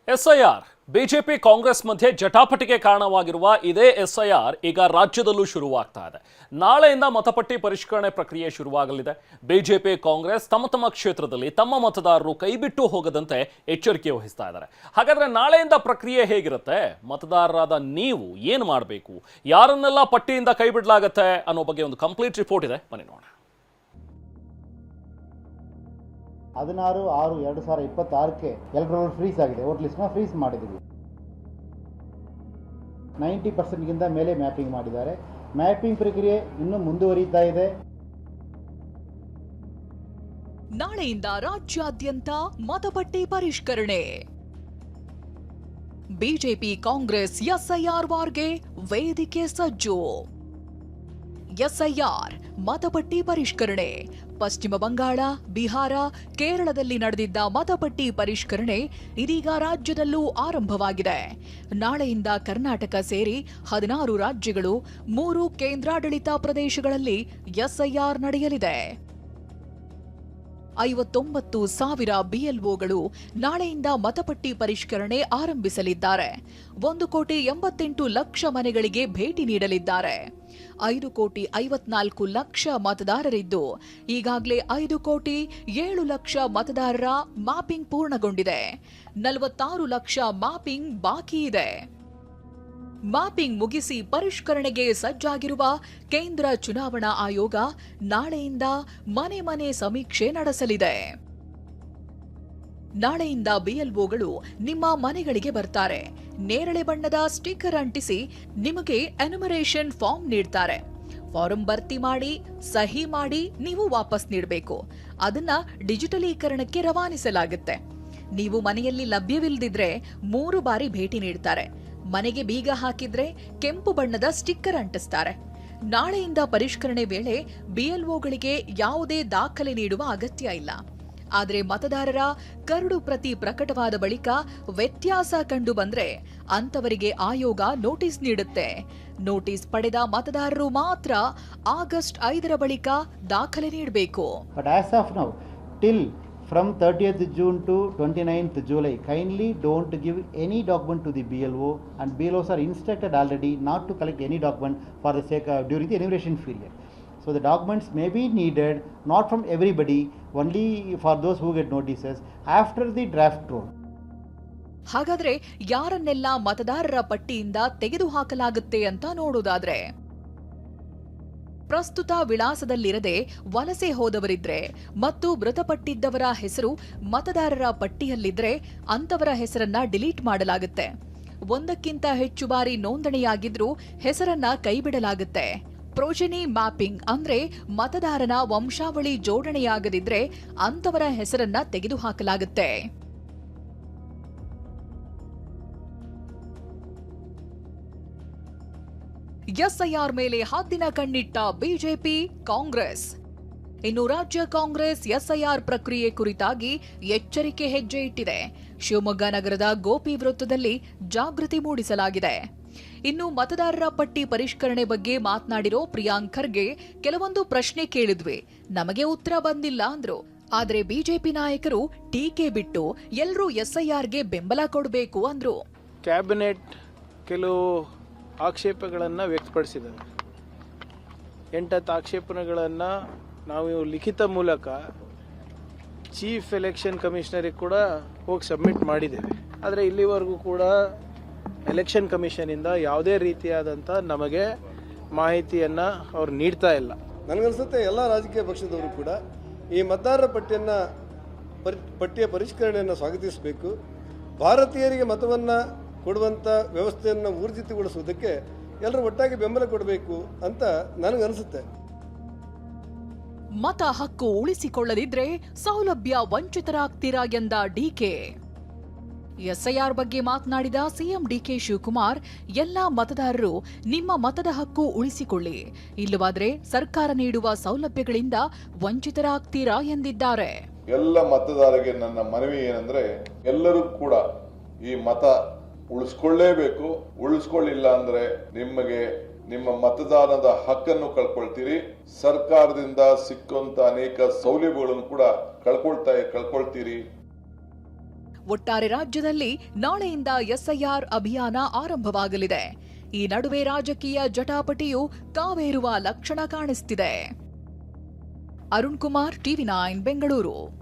SIR BJP Congress ಮಧ್ಯೆ ಜಟಾಪಟಿಗೆ ಕಾರಣವಾಗಿರುವ ಇದೇ ಎಸ್ಐಆರ್ ಈಗ ರಾಜ್ಯದಲ್ಲೂ ಶುರುವಾಗ್ತಾ ಇದೆ. ನಾಳೆಯಿಂದ ಮತಪಟ್ಟಿ ಪರಿಷ್ಕರಣೆ ಪ್ರಕ್ರಿಯೆ ಶುರುವಾಗಲಿದೆ. ಬಿಜೆಪಿ ಕಾಂಗ್ರೆಸ್ ತಮ್ಮ ಕ್ಷೇತ್ರದಲ್ಲಿ ತಮ್ಮ ಮತದಾರರು ಕೈಬಿಟ್ಟು ಹೋಗದಂತೆ ಎಚ್ಚರಿಕೆ ವಹಿಸ್ತಾ ಇದ್ದಾರೆ. ಹಾಗಾದ್ರೆ ನಾಳೆಯಿಂದ ಪ್ರಕ್ರಿಯೆ ಹೇಗಿರುತ್ತೆ, ಮತದಾರರಾದ ನೀವು ಏನು ಮಾಡಬೇಕು, ಯಾರನ್ನೆಲ್ಲ ಪಟ್ಟಿಯಿಂದ ಕೈಬಿಡಲಾಗತ್ತೆ ಅನ್ನೋ ಬಗ್ಗೆ ಒಂದು ಕಂಪ್ಲೀಟ್ ರಿಪೋರ್ಟ್ ಇದೆ, ಬನ್ನಿ ನೋಡೋಣ. 16/6/2026 ಎಲೆಕ್ಟ್ರಲ್ ಫ್ರೀಸ್ ಆಗಿದೆ. ವೋಟ್ ಲಿಸ್ಟ್ನ ಫ್ರೀಸ್ ಮಾಡಿದ್ದೀವಿ. 90% ಮೇಲೆ ಮ್ಯಾಪಿಂಗ್ ಮಾಡಿದ್ದಾರೆ. ಮ್ಯಾಪಿಂಗ್ ಪ್ರಕ್ರಿಯೆ ಇನ್ನೂ ಮುಂದುವರಿತಾ ಇದೆ. ನಾಳೆಯಿಂದ ರಾಜ್ಯಾದ್ಯಂತ ಮತಪಟ್ಟಿ ಪರಿಷ್ಕರಣೆ. ಬಿಜೆಪಿ ಕಾಂಗ್ರೆಸ್ ಎಸ್ಐಆರ್ ವಾರ್ಗೆ ವೇದಿಕೆ ಸಜ್ಜು. ಎಸ್ಐಆರ್ ಮತಪಟ್ಟಿ ಪರಿಷ್ಕರಣೆ. ಪಶ್ಚಿಮ ಬಂಗಾಳ, ಬಿಹಾರ, ಕೇರಳದಲ್ಲಿ ನಡೆದಿದ್ದ ಮತಪಟ್ಟಿ ಪರಿಷ್ಕರಣೆ ಇದೀಗ ರಾಜ್ಯದಲ್ಲೂ ಆರಂಭವಾಗಿದೆ. ನಾಳೆಯಿಂದ ಕರ್ನಾಟಕ ಸೇರಿ 16 ರಾಜ್ಯಗಳು, 3 ಕೇಂದ್ರಾಡಳಿತ ಪ್ರದೇಶಗಳಲ್ಲಿ ಎಸ್ಐಆರ್ ನಡೆಯಲಿದೆ. 59,000 ಬಿಎಲ್ಒಗಳು ನಾಳೆಯಿಂದ ಮತಪಟ್ಟಿ ಪರಿಷ್ಕರಣೆ ಆರಂಭಿಸಲಿದ್ದಾರೆ. 1,88,00,000 ಮನೆಗಳಿಗೆ ಭೇಟಿ ನೀಡಲಿದ್ದಾರೆ. 5,54,00,000 ಮತದಾರರಿದ್ದು ಈಗಾಗಲೇ 5,07,00,000 ಮತದಾರರ ಮ್ಯಾಪಿಂಗ್ ಪೂರ್ಣಗೊಂಡಿದೆ. 46 ಲಕ್ಷ ಮ್ಯಾಪಿಂಗ್ ಬಾಕಿ ಇದೆ. ಮ್ಯಾಪಿಂಗ್ ಮುಗಿಸಿ ಪರಿಷ್ಕರಣೆಗೆ ಸಜ್ಜಾಗಿರುವ ಕೇಂದ್ರ ಚುನಾವಣಾ ಆಯೋಗ ನಾಳೆಯಿಂದ ಮನೆ ಮನೆ ಸಮೀಕ್ಷೆ ನಡೆಸಲಿದೆ. ನಾಳೆಯಿಂದ ಬಿಎಲ್ಒಗಳು ನಿಮ್ಮ ಮನೆಗಳಿಗೆ ಬರ್ತಾರೆ. ನೇರಳೆ ಬಣ್ಣದ ಸ್ಟಿಕ್ಕರ್ ಅಂಟಿಸಿ ನಿಮಗೆ ಎನ್ಯುಮರೇಷನ್ ಫಾರ್ಮ್ ನೀಡ್ತಾರೆ. ಫಾರಂ ಭರ್ತಿ ಮಾಡಿ, ಸಹಿ ಮಾಡಿ ನೀವು ವಾಪಸ್ ನೀಡಬೇಕು. ಅದನ್ನ ಡಿಜಿಟಲೀಕರಣಕ್ಕೆ ರವಾನಿಸಲಾಗುತ್ತೆ. ನೀವು ಮನೆಯಲ್ಲಿ ಲಭ್ಯವಿಲ್ಲದಿದ್ರೆ 3 ಬಾರಿ ಭೇಟಿ ನೀಡ್ತಾರೆ. ಮನೆಗೆ ಬೀಗ ಹಾಕಿದ್ರೆ ಕೆಂಪು ಬಣ್ಣದ ಸ್ಟಿಕ್ಕರ್ ಅಂಟಿಸ್ತಾರೆ. ನಾಳೆಯಿಂದ ಪರಿಷ್ಕರಣೆ ವೇಳೆ ಬಿಎಲ್ಒಗಳಿಗೆ ಯಾವುದೇ ದಾಖಲೆ ನೀಡುವ ಅಗತ್ಯ ಇಲ್ಲ. ಆದರೆ ಮತದಾರರ ಕರಡು ಪ್ರತಿ ಪ್ರಕಟವಾದ ಬಳಿಕ ವ್ಯತ್ಯಾಸ ಕಂಡು ಬಂದ್ರೆ ಅಂತವರಿಗೆ ಆಯೋಗ ನೋಟಿಸ್ ನೀಡುತ್ತೆ. ನೋಟಿಸ್ ಪಡೆದ ಮತದಾರರು ಮಾತ್ರ ಆಗಸ್ಟ್ 5 ಬಳಿಕ ದಾಖಲೆ ನೀಡಬೇಕು. From 30th June to 29th July, kindly don't give any document to the BLO, and BLOs are instructed already not to collect any document for the sake of during the enumeration period. So the documents may be needed not from everybody, only for those who get notices after the draft roll. ಹಾಗಾದ್ರೆ ಯಾರನ್ನೆಲ್ಲ ಮತದಾರರ ಪಟ್ಟಿಯಿಂದ ತೆಗೆದುಹಾಕಲಾಗುತ್ತೆ ಅಂತ ನೋಡೋದಾದ್ರೆ, ಪ್ರಸ್ತುತ ವಿಳಾಸದಲ್ಲಿರದೆ ವಲಸೆ ಹೋದವರಿದ್ರೆ ಮತ್ತು ಮೃತಪಟ್ಟಿದ್ದವರ ಹೆಸರು ಮತದಾರರ ಪಟ್ಟಿಯಲ್ಲಿದ್ರೆ ಅಂತವರ ಹೆಸರನ್ನ ಡಿಲೀಟ್ ಮಾಡಲಾಗುತ್ತೆ. 1ಕ್ಕಿಂತ ಹೆಚ್ಚು ಬಾರಿ ನೋಂದಣಿಯಾಗಿದ್ರೂ ಹೆಸರನ್ನ ಕೈಬಿಡಲಾಗುತ್ತೆ. ಪ್ರೋಜೆನಿ ಮ್ಯಾಪಿಂಗ್ ಅಂದ್ರೆ ಮತದಾರನ ವಂಶಾವಳಿ ಜೋಡಣೆಯಾಗದಿದ್ರೆ ಅಂತವರ ಹೆಸರನ್ನ ತೆಗೆದುಹಾಕಲಾಗುತ್ತೆ. ಎಸ್ಐಆರ್ ಮೇಲೆ ಹದ್ದಿನ ಕಣ್ಣಿಟ್ಟ ಬಿಜೆಪಿ ಕಾಂಗ್ರೆಸ್. ಇನ್ನು ರಾಜ್ಯ ಕಾಂಗ್ರೆಸ್ ಎಸ್ಐಆರ್ ಪ್ರಕ್ರಿಯೆ ಕುರಿತಾಗಿ ಎಚ್ಚರಿಕೆ ಹೆಜ್ಜೆ ಇಟ್ಟಿದೆ. ಶಿವಮೊಗ್ಗ ನಗರದ ಗೋಪಿ ವೃತ್ತದಲ್ಲಿ ಜಾಗೃತಿ ಮೂಡಿಸಲಾಗಿದೆ. ಇನ್ನು ಮತದಾರರ ಪಟ್ಟಿ ಪರಿಷ್ಕರಣೆ ಬಗ್ಗೆ ಮಾತನಾಡಿರೋ ಪ್ರಿಯಾಂಕ್ ಖರ್ಗೆ ಕೆಲವೊಂದು ಪ್ರಶ್ನೆ ಕೇಳಿದ್ವಿ, ನಮಗೆ ಉತ್ತರ ಬಂದಿಲ್ಲ ಅಂದ್ರು. ಆದ್ರೆ ಬಿಜೆಪಿ ನಾಯಕರು ಟೀಕೆ ಬಿಟ್ಟು ಎಲ್ಲರೂ ಎಸ್ಐಆರ್ಗೆ ಬೆಂಬಲ ಕೊಡಬೇಕು ಅಂದ್ರು. ಕ್ಯಾಬಿನೆಟ್ ಕೆಲವು ಆಕ್ಷೇಪಗಳನ್ನು ವ್ಯಕ್ತಪಡಿಸಿದ್ದಾರೆ. 8 ಆಕ್ಷೇಪಣೆಗಳನ್ನು ನಾವು ಲಿಖಿತ ಮೂಲಕ ಚೀಫ್ ಎಲೆಕ್ಷನ್ ಕಮಿಷನರಿಗೆ ಕೂಡ ಹೋಗಿ ಸಬ್ಮಿಟ್ ಮಾಡಿದ್ದೇವೆ. ಆದರೆ ಇಲ್ಲಿವರೆಗೂ ಕೂಡ ಎಲೆಕ್ಷನ್ ಕಮಿಷನಿಂದ ಯಾವುದೇ ರೀತಿಯಾದಂಥ ನಮಗೆ ಮಾಹಿತಿಯನ್ನು ಅವ್ರು ನೀಡ್ತಾ ಇಲ್ಲ. ನನಗನ್ಸುತ್ತೆ ಎಲ್ಲ ರಾಜಕೀಯ ಪಕ್ಷದವರು ಕೂಡ ಈ ಮತದಾರರ ಪಟ್ಟಿಯ ಪರಿಷ್ಕರಣೆಯನ್ನು ಸ್ವಾಗತಿಸಬೇಕು. ಭಾರತೀಯರಿಗೆ ಮತವನ್ನು ಕೊಡುವಂಥ ವ್ಯವಸ್ಥೆಯನ್ನು ಊರ್ಜಿತಗೊಳಿಸುವುದಕ್ಕೆ ಎಲ್ಲರೂ ಒಟ್ಟಾಗಿ ಬೆಂಬಲ ಕೊಡಬೇಕು ಅಂತ ನನಗನ್ಸುತ್ತೆ. ಮತ ಹಕ್ಕು ಉಳಿಸಿಕೊಳ್ಳದಿದ್ರೆ ಸೌಲಭ್ಯ ವಂಚಿತರಾಗ್ತೀರಾ ಎಂದ ಡಿಕೆ. ಎಸ್ಐಆರ್ ಬಗ್ಗೆ ಮಾತನಾಡಿದ ಸಿಎಂ ಡಿಕೆ ಶಿವಕುಮಾರ್, ಎಲ್ಲಾ ಮತದಾರರು ನಿಮ್ಮ ಮತದ ಹಕ್ಕು ಉಳಿಸಿಕೊಳ್ಳಿ, ಇಲ್ಲವಾದ್ರೆ ಸರ್ಕಾರ ನೀಡುವ ಸೌಲಭ್ಯಗಳಿಂದ ವಂಚಿತರಾಗ್ತೀರಾ ಎಂದಿದ್ದಾರೆ. ಎಲ್ಲ ಮತದಾರರಿಗೆ ನನ್ನ ಮನವಿ ಏನಂದ್ರೆ, ಎಲ್ಲರೂ ಕೂಡ ಈ ಮತ ಉಳಿಸ್ಕೊಳ್ಳೇಬೇಕು. ಉಳಿಸ್ಕೊಳ್ಳಿಲ್ಲ ಅಂದ್ರೆ ನಿಮಗೆ ನಿಮ್ಮ ಮತದಾನದ ಹಕ್ಕನ್ನು ಕಳ್ಕೊಳ್ತೀರಿ. ಸರ್ಕಾರದಿಂದ ಸಿಕ್ಕುವಂತ ಅನೇಕ ಸೌಲಭ್ಯಗಳನ್ನು ಕೂಡ ಕಳ್ಕೊಳ್ತೀರಿ. ಒಟ್ಟಾರೆ ರಾಜ್ಯದಲ್ಲಿ ನಾಳೆಯಿಂದ ಎಸ್ಐಆರ್ ಅಭಿಯಾನ ಆರಂಭವಾಗಲಿದೆ. ಈ ನಡುವೆ ರಾಜಕೀಯ ಜಟಾಪಟಿಯು ಕಾವೇರುವ ಲಕ್ಷಣ ಕಾಣಿಸ್ತಿದೆ. ಅರುಣ್ ಕುಮಾರ್, ಟಿವಿ9 ಬೆಂಗಳೂರು.